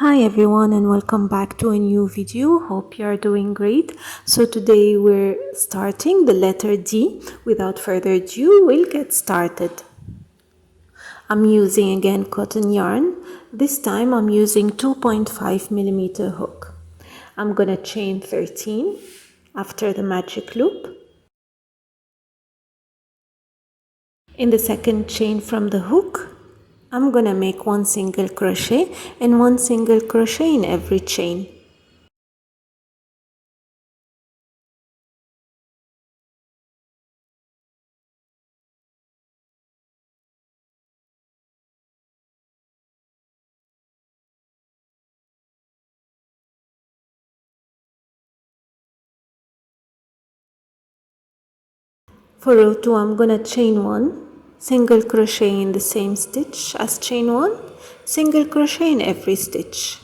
Hi everyone and welcome back to a new video. Hope you are doing great. So today we're starting the letter D. Without further ado, we'll get started. I'm using again cotton yarn. This time I'm using 2.5mm hook. I'm gonna chain 13 after the magic loop. In the second chain from the hook, I'm gonna make one single crochet and one single crochet in every chain. For row 2, I'm gonna chain 1, single crochet in the same stitch as chain 1, single crochet in every stitch.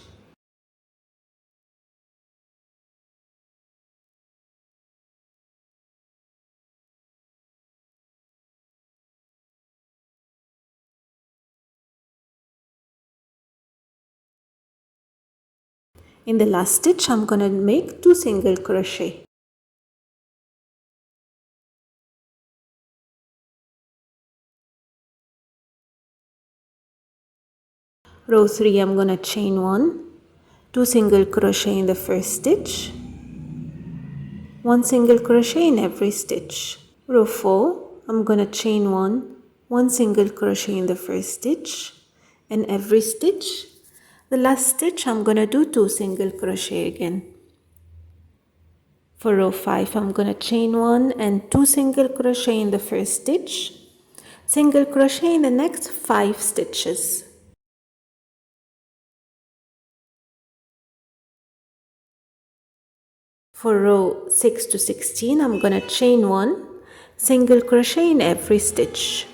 In the last stitch, I'm gonna make 2 single crochet. Row 3, I'm gonna chain 1, 2 single crochet in the first stitch, 1 single crochet in every stitch. Row 4, I'm gonna chain 1, 1 single crochet in the first stitch, and every stitch. The last stitch, I'm gonna do 2 single crochet again. For row 5, I'm gonna chain 1 and 2 single crochet in the first stitch, single crochet in the next 5 stitches. For row 6 to 16, I'm gonna chain 1, single crochet in every stitch.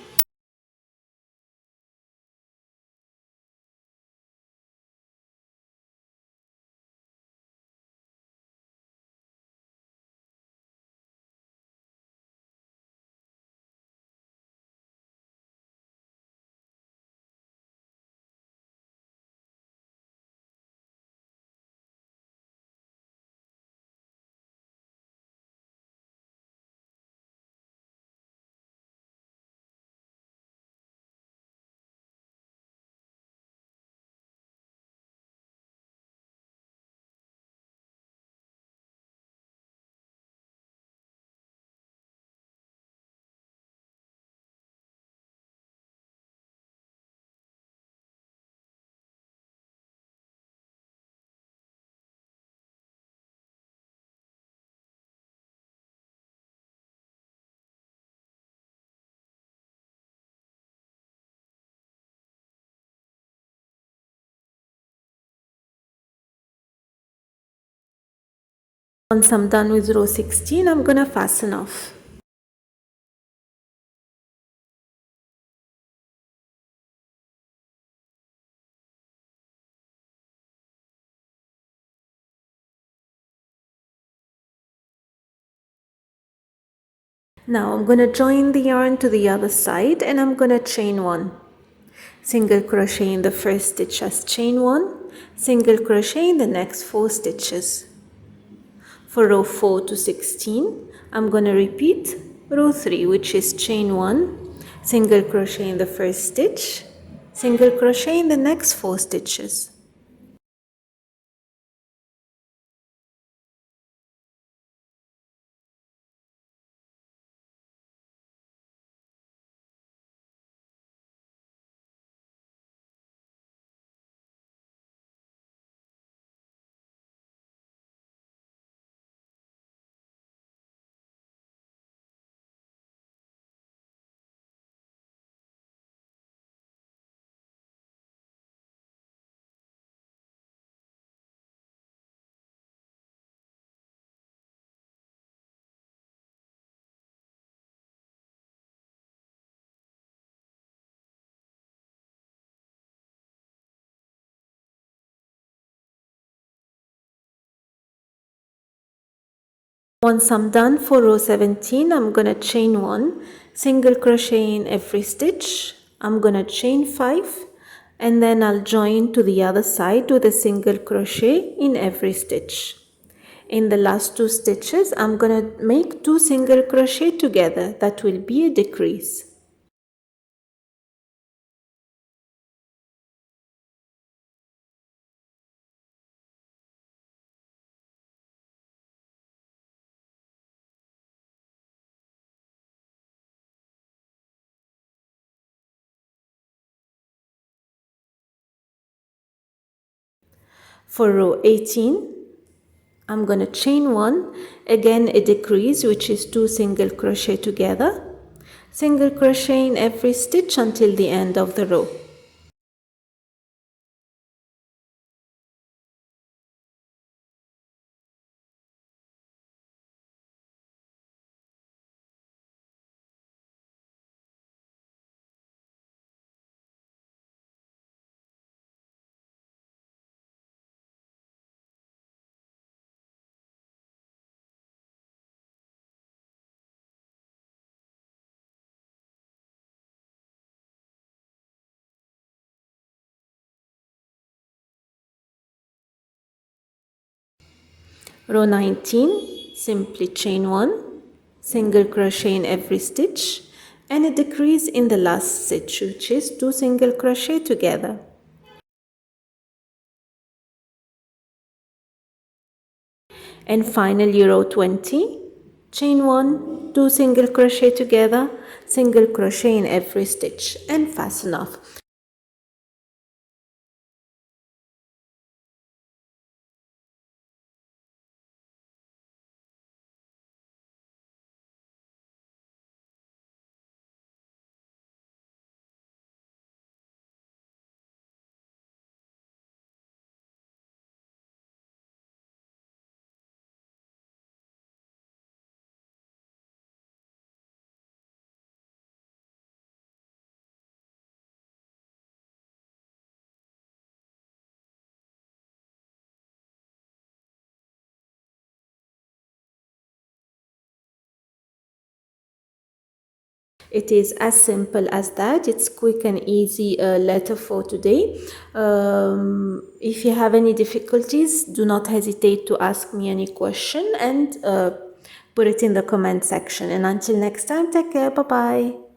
Once I'm done with row 16, I'm gonna fasten off. Now I'm gonna join the yarn to the other side and I'm gonna chain 1. Single crochet in the first stitch as chain 1, single crochet in the next 4 stitches. For row 4 to 16, I'm gonna repeat row 3, which is chain 1, single crochet in the first stitch, single crochet in the next 4 stitches. Once I'm done for row 17, I'm gonna chain 1, single crochet in every stitch. I'm gonna chain 5 and then I'll join to the other side with a single crochet in every stitch. In the last 2 stitches, I'm going to make 2 single crochet together. That will be a decrease. For row 18, I'm going to chain 1, again a decrease, which is 2 single crochet together, single crochet in every stitch until the end of the row. Row 19, simply chain 1, single crochet in every stitch, and a decrease in the last stitch, which is 2 single crochet together. And finally row 20, chain 1, 2 single crochet together, single crochet in every stitch, and fasten off. It is as simple as that. It's quick and easy letter for today. If you have any difficulties, do not hesitate to ask me any question and put it in the comment section. And until next time, take care. Bye bye.